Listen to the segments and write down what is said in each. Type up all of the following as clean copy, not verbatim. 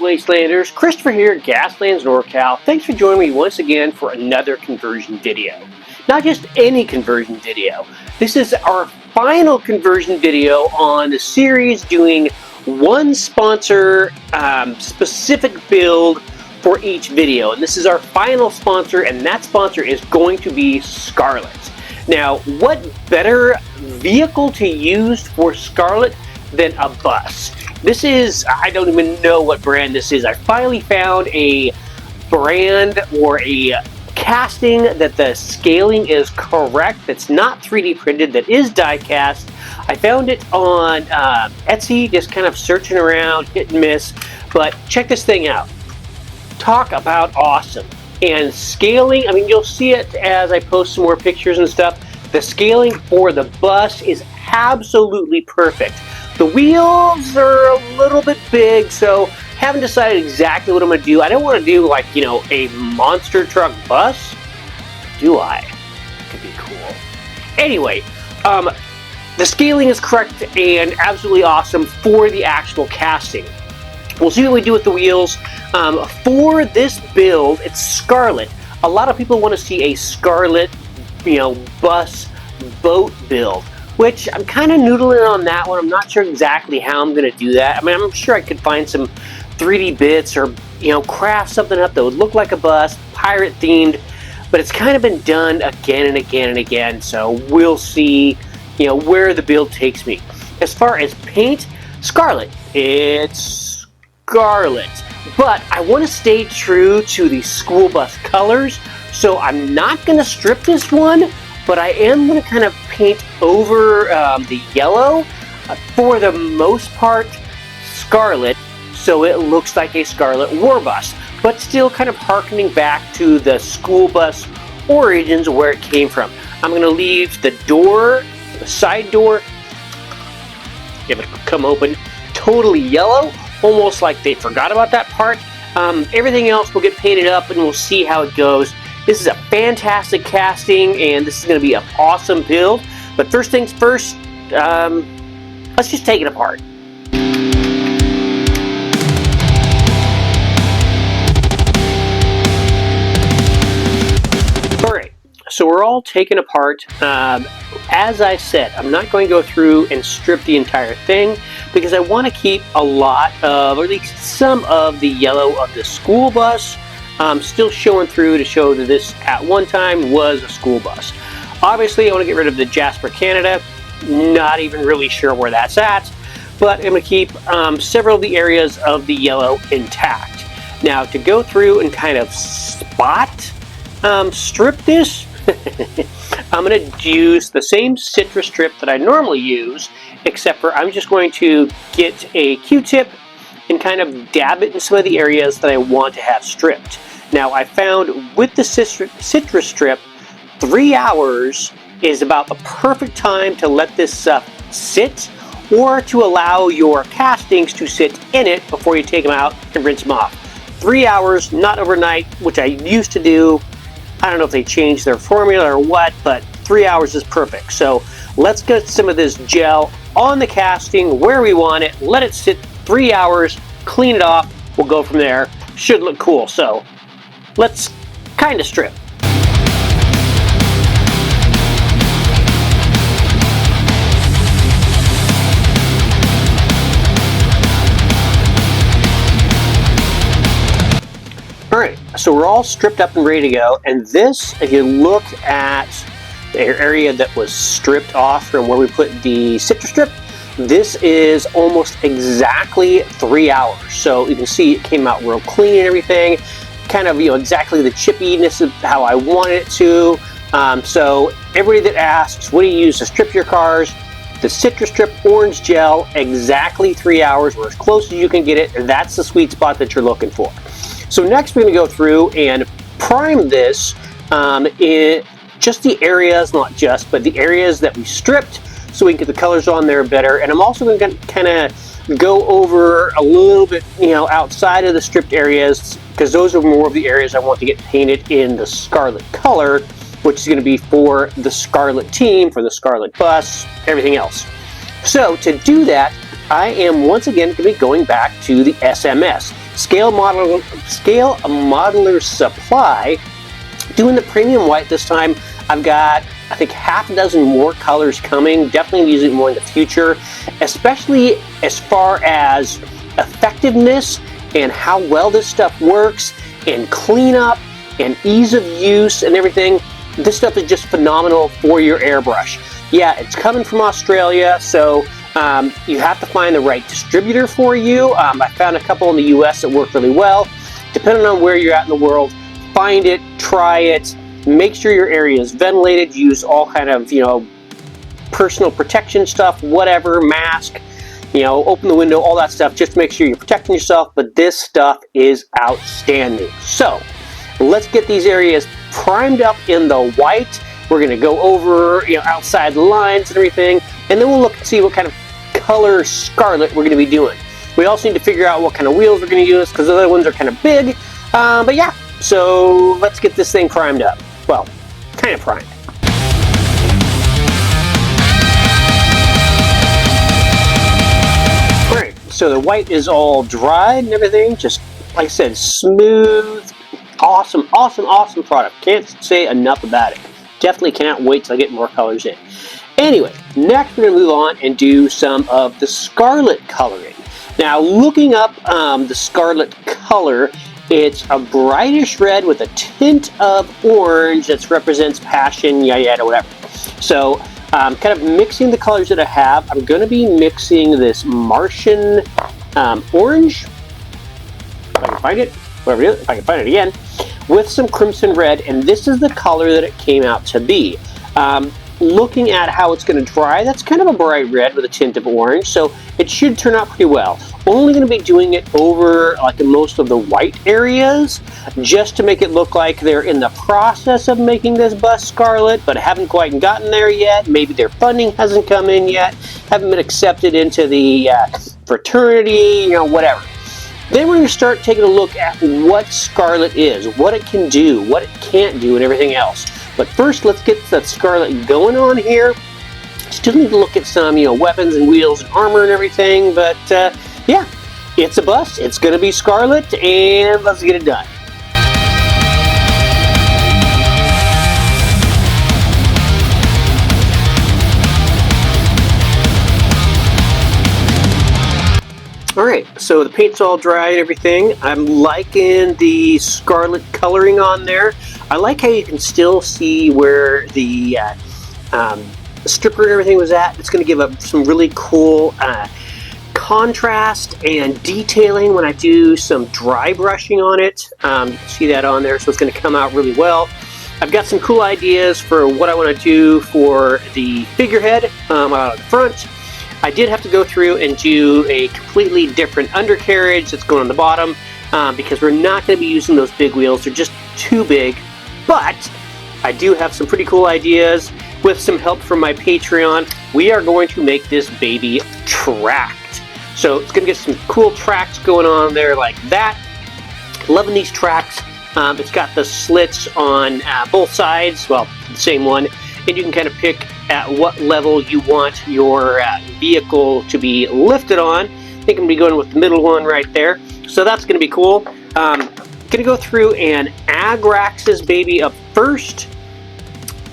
Wastelanders, Christopher here at Gaslands NorCal. Thanks for joining me once again for another conversion video. Not just any conversion video. This is our final conversion video on the series doing one sponsor specific build for each video. And this is our final sponsor, and that sponsor is going to be Scarlett. Now, what better vehicle to use for Scarlett than a bus? This is, I don't even know what brand this is. I finally found a brand or a casting that the scaling is correct, that's not 3D printed, that is die cast. I found it on Etsy, just kind of searching around, hit and miss, but check this thing out. Talk about awesome. And scaling, I mean, you'll see it as I post some more pictures and stuff. The scaling for the bus is absolutely perfect. The wheels are a little bit big, so haven't decided exactly what I'm going to do. I don't want to do, like, you know, a monster truck bus. Do I? Could be cool. Anyway, the scaling is correct and absolutely awesome for the actual casting. We'll see what we do with the wheels. For this build, it's Scarlett. A lot of people want to see a Scarlett, you know, bus boat build, which I'm kind of noodling on that one. I'm not sure exactly how I'm going to do that. I mean, I'm sure I could find some 3D bits or, you know, craft something up that would look like a bus, pirate themed, but it's kind of been done again and again and again, so we'll see, you know, where the build takes me. As far as paint, Scarlett, it's Scarlett, but I want to stay true to the school bus colors, so I'm not going to strip this one, but I am going to kind of paint over the yellow, for the most part, Scarlett, so it looks like a Scarlet War Bus, but still kind of harkening back to the school bus origins where it came from. I'm going to leave the door, the side door, give it a come open, totally yellow, almost like they forgot about that part. Everything else will get painted up and we'll see how it goes. This is a fantastic casting and this is going to be an awesome build. But first things first, let's just take it apart. Alright, so we're all taken apart. As I said, I'm not going to go through and strip the entire thing because I want to keep a lot of, or at least some of the yellow of the school bus still showing through to show that this at one time was a school bus. Obviously I want to get rid of the Jasper Canada, not even really sure where that's at, but I'm going to keep several of the areas of the yellow intact. Now to go through and kind of spot strip this, I'm going to use the same citrus strip that I normally use, except for I'm just going to get a Q-tip and kind of dab it in some of the areas that I want to have stripped. Now I found with the citrus strip, 3 hours is about the perfect time to let this sit, or to allow your castings to sit in it before you take them out and rinse them off. 3 hours, not overnight, which I used to do. I don't know if they changed their formula or what, but 3 hours is perfect. So let's get some of this gel on the casting where we want it, let it sit 3 hours, clean it off, we'll go from there. Should look cool, so let's kind of strip. Alright, so we're all stripped up and ready to go, and this, if you look at the area that was stripped off from where we put the citrus strip, this is almost exactly 3 hours. So you can see it came out real clean and everything, kind of, you know, exactly the chippiness of how I want it to. So everybody that asks, what do you use to strip your cars? The citrus strip orange gel, exactly 3 hours, or as close as you can get it, and that's the sweet spot that you're looking for. So next we're going to go through and prime this in just the areas, not just, but the areas that we stripped, so we can get the colors on there better. And I'm also going to kind of go over a little bit, you know, outside of the stripped areas, because those are more of the areas I want to get painted in the Scarlet color, which is going to be for the Scarlet team, for the Scarlet bus, everything else. So to do that, I am once again going to be going back to the SMS. Scale Modeler Supply. Doing the premium white this time. I've got, I think, half a dozen more colors coming. Definitely using it more in the future, especially as far as effectiveness and how well this stuff works, and cleanup and ease of use and everything. This stuff is just phenomenal for your airbrush. Yeah, it's coming from Australia, so you have to find the right distributor for you. I found a couple in the US that work really well. Depending on where you're at in the world, find it, try it, make sure your area is ventilated, use all kind of, personal protection stuff, whatever, mask, open the window, all that stuff, just to make sure you're protecting yourself. But this stuff is outstanding. So let's get these areas primed up in the white. We're going to go over, outside the lines and everything, and then we'll look and see what kind of color scarlet we're going to be doing. We also need to figure out what kind of wheels we're going to use, because the other ones are kind of big. But yeah, so let's get this thing primed up. Well, kind of primed. Alright, so the white is all dried and everything. Just, like I said, smooth, awesome, awesome, awesome product. Can't say enough about it. Definitely cannot wait till I get more colors in. Anyway, next we're going to move on and do some of the scarlet coloring. Now, looking up the scarlet color, it's a brightish red with a tint of orange that represents passion, yada, whatever. So, kind of mixing the colors that I have, I'm going to be mixing this Martian orange, if I can find it, whatever it is, if I can find it again, with some crimson red, and this is the color that it came out to be. Looking at how it's going to dry, that's kind of a bright red with a tint of orange, so it should turn out pretty well. Only going to be doing it over most of the white areas, just to make it look like they're in the process of making this bus scarlet, but haven't quite gotten there yet. Maybe their funding hasn't come in yet, haven't been accepted into the fraternity, whatever. Then we're going to start taking a look at what scarlet is, what it can do, what it can't do, and everything else. But first, let's get the scarlet going on here. Still need to look at some, weapons and wheels and armor and everything. But yeah, it's a bus. It's going to be scarlet, and let's get it done. Alright, so the paint's all dry and everything. I'm liking the scarlet coloring on there. I like how you can still see where the stripper and everything was at. It's going to give some really cool contrast and detailing when I do some dry brushing on it. You can see that on there, so it's going to come out really well. I've got some cool ideas for what I want to do for the figurehead out the front. I did have to go through and do a completely different undercarriage that's going on the bottom because we're not going to be using those big wheels. They're just too big. But I do have some pretty cool ideas. With some help from my Patreon, we are going to make this baby tracked. So it's going to get some cool tracks going on there like that. Loving these tracks. It's got the slits on both sides, well, the same one, and you can kind of pick at what level you want your vehicle to be lifted on. I think I'm going to be going with the middle one right there. So that's going to be cool. Going to go through and agrax this baby up first,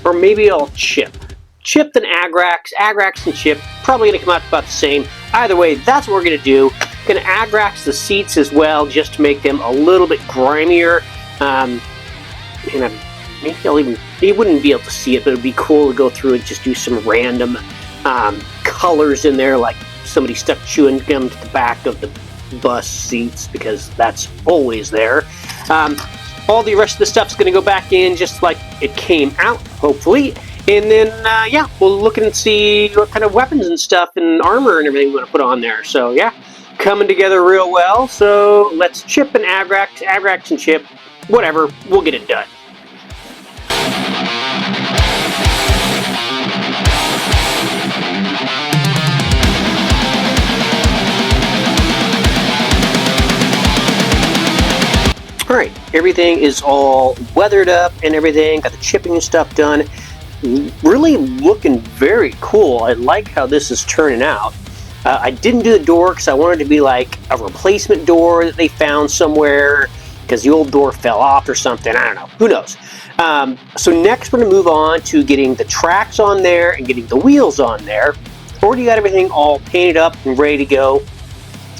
or maybe I'll chip. Chip then agrax, agrax and chip, probably going to come out about the same. Either way, that's what we're going to do. Going to agrax the seats as well, just to make them a little bit grimier. And maybe I'll even, you wouldn't be able to see it, but it would be cool to go through and just do some random colors in there, like somebody stuck chewing gum to the back of the bus seats, because that's always there. All the rest of the stuff's going to go back in just like it came out, hopefully. And then, yeah, we'll look and see what kind of weapons and stuff and armor and everything we want to put on there. So, yeah, coming together real well. So, let's chip and agrax and chip, whatever, we'll get it done. Alright, everything is all weathered up and everything, got the chipping and stuff done. Really looking very cool. I like how this is turning out. I didn't do the door because I wanted it to be like a replacement door that they found somewhere because the old door fell off or something. I don't know. Who knows? So next we're going to move on to getting the tracks on there and getting the wheels on there. Already got everything all painted up and ready to go.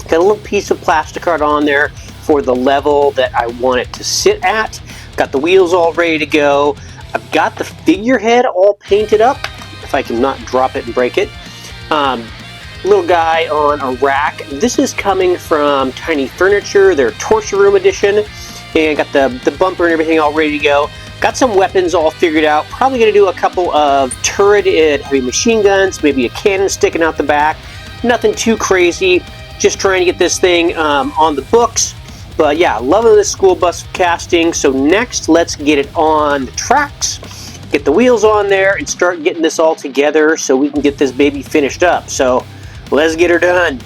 Got a little piece of plastic art on there for the level that I want it to sit at. Got the wheels all ready to go. I've got the figurehead all painted up, if I can not drop it and break it. Little guy on a rack. This is coming from Tiny Furniture, their Torture Room edition. And got the bumper and everything all ready to go. Got some weapons all figured out. Probably going to do a couple of turreted heavy machine guns, maybe a cannon sticking out the back. Nothing too crazy. Just trying to get this thing on the books. But yeah, loving this school bus casting. So next, let's get it on the tracks. Get the wheels on there and start getting this all together so we can get this baby finished up. So let's get her done.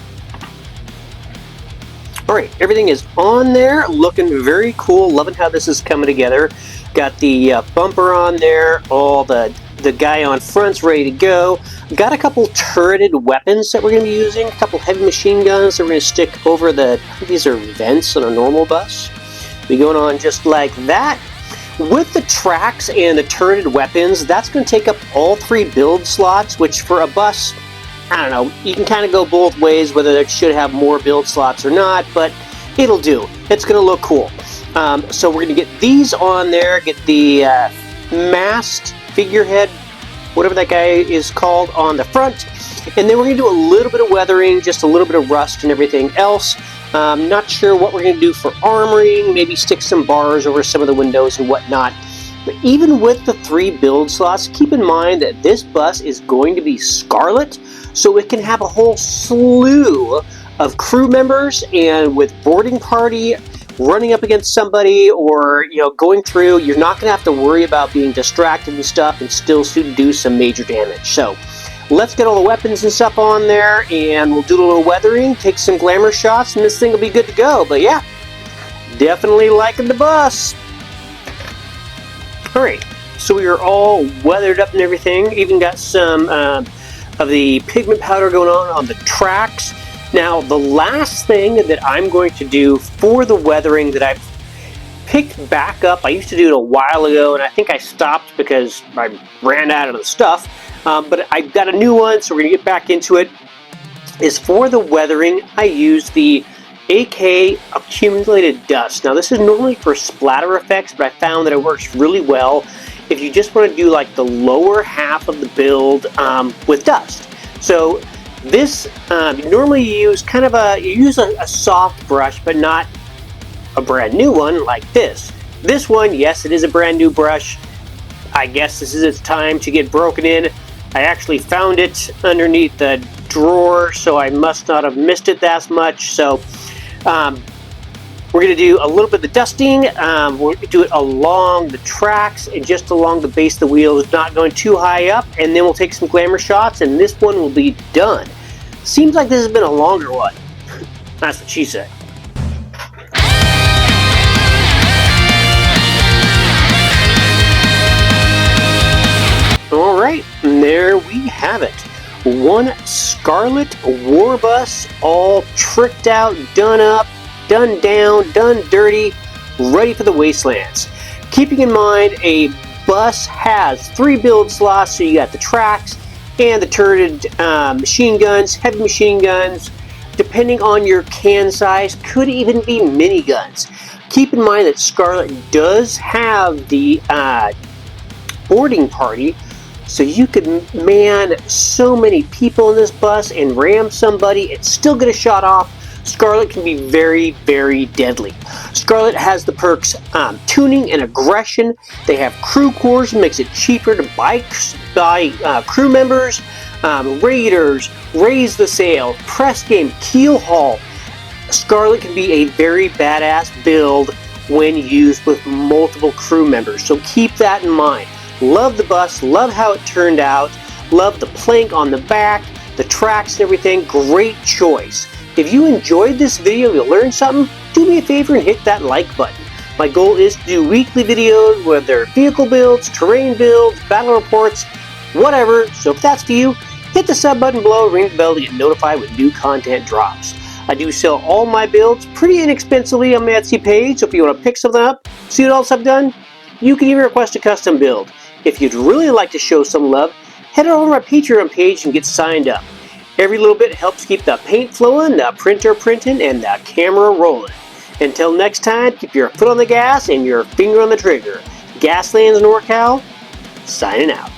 Alright, everything is on there, looking very cool, loving how this is coming together. Got the bumper on there, all the guy on front's ready to go. Got a couple turreted weapons that we're going to be using, a couple heavy machine guns that we're going to stick over the, I think these are vents on a normal bus. Be going on just like that. With the tracks and the turreted weapons, that's going to take up all 3 build slots, which for a bus, I don't know, you can kind of go both ways, whether it should have more build slots or not, but it'll do. It's going to look cool. So we're going to get these on there, get the mast, figurehead, whatever that guy is called, on the front. And then we're going to do a little bit of weathering, just a little bit of rust and everything else. Not sure what we're going to do for armoring, maybe stick some bars over some of the windows and whatnot. But even with the 3 build slots, keep in mind that this bus is going to be Scarlet, so it can have a whole slew of crew members, and with boarding party, running up against somebody, or going through, you're not going to have to worry about being distracted and stuff and still do some major damage. So let's get all the weapons and stuff on there, and we'll do a little weathering, take some glamour shots, and this thing will be good to go. But yeah, definitely liking the bus. Alright, so we are all weathered up and everything, even got some of the pigment powder going on the tracks. Now, the last thing that I'm going to do for the weathering that I've picked back up, I used to do it a while ago, and I think I stopped because I ran out of the stuff, but I've got a new one, so we're going to get back into it, is for the weathering, I use the AK Accumulated Dust. Now, this is normally for splatter effects, but I found that it works really well if you just want to do like the lower half of the build with dust. So this, normally you use kind of a soft brush, but not a brand new one like this. This one, yes, it is a brand new brush. I guess this is its time to get broken in. I actually found it underneath the drawer, so I must not have missed it that much. So we're going to do a little bit of the dusting. We're going to do it along the tracks and just along the base of the wheels, not going too high up, and then we'll take some glamour shots, and this one will be done. Seems like this has been a longer one. That's what she said. Alright, and there we have it. One Scarlett War Bus, all tricked out, done up, done down, done dirty, ready for the Wastelands. Keeping in mind, a bus has 3 build slots, so you got the tracks and the turreted machine guns, heavy machine guns, depending on your can size, could even be miniguns. Keep in mind that Scarlett does have the boarding party, so you could man so many people in this bus and ram somebody and still get a shot off. Scarlett can be very, very deadly. Scarlett has the perks tuning and aggression. They have crew cores, makes it cheaper to buy crew members. Raiders, raise the sail, press game, keel haul. Scarlett can be a very badass build when used with multiple crew members, so keep that in mind. Love the bus, love how it turned out, love the plank on the back, the tracks and everything, great choice. If you enjoyed this video, you learned something, do me a favor and hit that like button. My goal is to do weekly videos, whether they're vehicle builds, terrain builds, battle reports, whatever, so if that's for you, Hit the sub button below, ring the bell to get notified when new content drops. I do sell all my builds pretty inexpensively on my Etsy page, so if you want to pick something up, see what else I've done, you can even request a custom build. If you'd really like to show some love, head over to my Patreon page and get signed up. Every little bit helps keep the paint flowing, the printer printing, and the camera rolling. Until next time, keep your foot on the gas and your finger on the trigger. Gaslands NorCal, signing out.